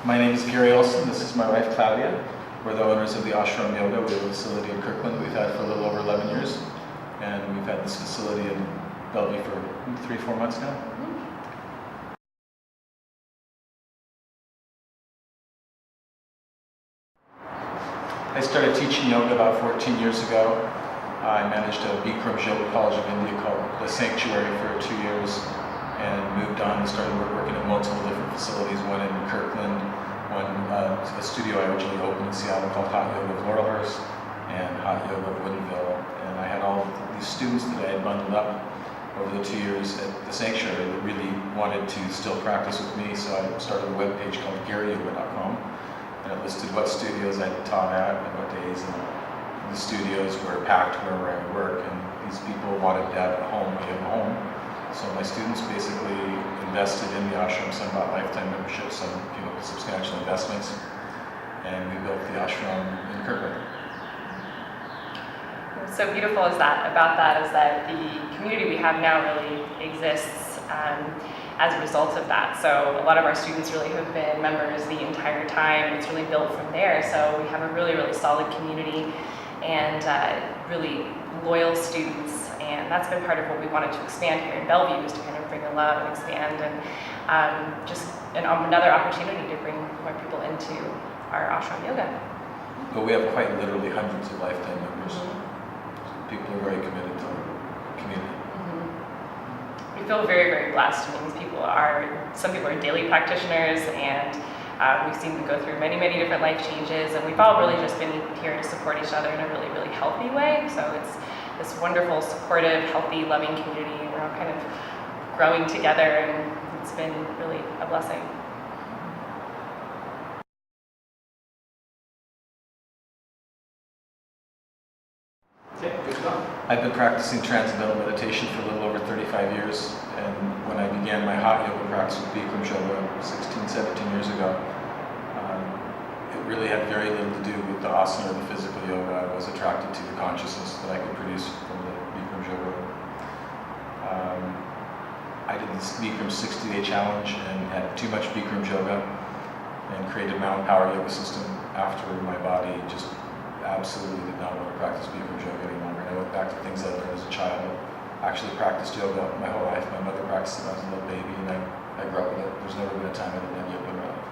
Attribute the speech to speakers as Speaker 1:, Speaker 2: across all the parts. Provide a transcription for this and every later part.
Speaker 1: My name is Gary Olson. This is my wife, Claudia. We're the owners of the Ashram Yoga. We have a facility in Kirkland we've had for a little over 11 years. And we've had this facility in Bellevue for 3-4 months now. I started teaching yoga about 14 years ago. I managed a Bikram Yoga College of India called The Sanctuary for 2 years and moved on and started working at multiple different facilities, one in Kirkland, one a studio I originally opened in Seattle called Hot Yoga of Laurelhurst and Hot Yoga of Woodinville. And I had all of these students that I had bundled up over the 2 years at the Sanctuary that really wanted to still practice with me, so I started a webpage called GaryYoga.com. And it listed what studios I taught at and what days, and the studios were packed wherever I would work, and these people wanted to have a home, we have a home. So my students basically invested in the ashram, some bought lifetime memberships, some came up with substantial investments, and we built the ashram in Kirkland.
Speaker 2: What's so beautiful is that the community we have now really exists as a result of that. So a lot of our students really have been members the entire time. It's really built from there. So we have a really, really solid community and really loyal students. And that's been part of what we wanted to expand here in Bellevue, is to kind of bring the love and expand, and another opportunity to bring more people into our ashram yoga.
Speaker 1: But we have quite literally hundreds of lifetime members. Mm-hmm. People are very committed to the community.
Speaker 2: We feel very, very blessed. I mean, some people are daily practitioners, and we've seen them go through many, many different life changes, and we've all really just been here to support each other in a really, really healthy way. So it's this wonderful, supportive, healthy, loving community, and we're all kind of growing together, and it's been really a blessing.
Speaker 1: I've been practicing transcendental meditation for a little over 35 years, and when I began my hot yoga practice with Bikram Yoga 16, 17 years ago, it really had very little to do with the asana or the physical yoga. I was attracted to the consciousness that I could produce from the Bikram Yoga. I did this Bikram 60-day challenge and had too much Bikram Yoga and created my own power yoga system after my body just absolutely did not want to practice Bikram Yoga any longer. I went back to things I learned as a child. I actually practiced yoga my whole life. My mother practiced it when I was a little baby, and I grew up with it. There's never been a time I didn't have yoga in my life.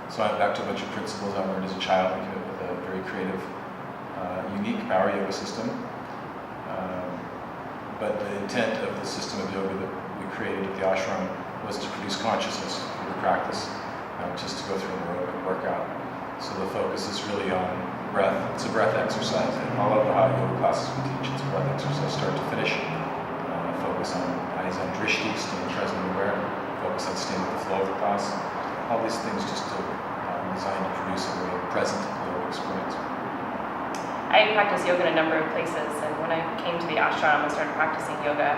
Speaker 1: So I went back to a bunch of principles I learned as a child and came up with a very creative, unique power yoga system. But the intent of the system of yoga that we created at the ashram was to produce consciousness through the practice, just to go through an aerobic workout. So the focus is really on breath. It's a breath exercise. And all of the hot yoga classes we teach, it's a breath exercise start to finish. Focus on eyes on drishti, staying present and aware. Focus on staying with the flow of the class. All these things just designed to produce a very present yoga experience.
Speaker 2: I practiced yoga in a number of places, and when I came to the ashram and started practicing yoga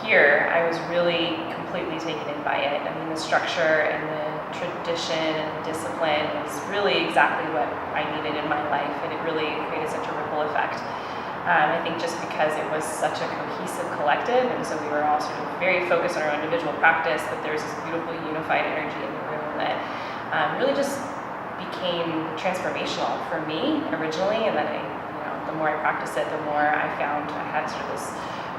Speaker 2: here, I was really completely taken in by it. I mean, the structure and the tradition and the discipline was really exactly what I needed in my life, and it really created such a ripple effect. I think just because it was such a cohesive collective, and so we were all sort of very focused on our individual practice, but there was this beautiful unified energy in the room that really just became transformational for me originally, and then the more I practiced it, the more I found I had sort of this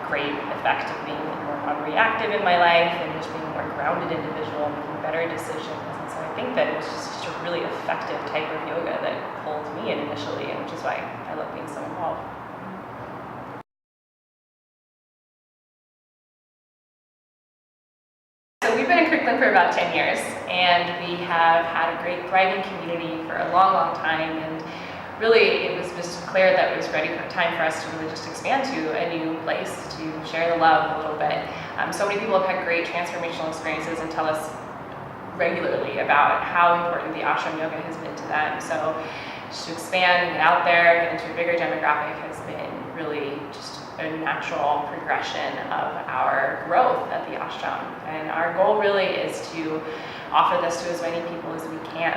Speaker 2: great effect of being more non-reactive in my life and just being a more grounded individual, making better decisions. And so I think that it was just a really effective type of yoga that pulled me in initially, and which is why I love being so involved. So we've been in Kirkland for about 10 years, and we have had a great thriving community for a long, long time, and really it was just clear that it was time for us to really just expand to a new place, to share the love a little bit. So many people have had great transformational experiences and tell us regularly about how important the ashram yoga has been to them. So just to expand and get out there, get into a bigger demographic has been really just a natural progression of our growth at the ashram. And our goal really is to offer this to as many people as we can.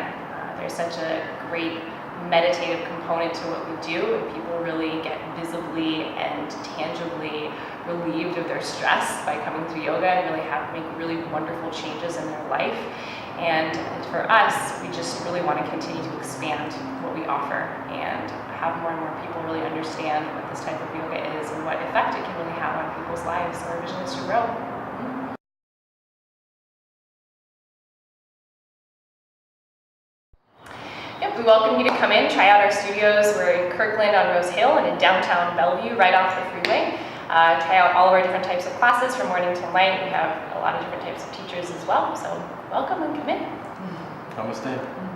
Speaker 2: There's such a great meditative component to what we do, and people really get visibly and tangibly relieved of their stress by coming through yoga and really make really wonderful changes in their life. And for us, we just really want to continue to expand what we offer and have more and more people really understand what this type of yoga is and what effect it can really have on people's lives. So our vision is to grow. Yep, we welcome you to come in, try out our studios. We're in Kirkland on Rose Hill and in Downtown Bellevue, right off the freeway. Try out all of our different types of classes from morning till night. We have a lot of different types of teachers as well. So welcome and come in.
Speaker 1: Namaste.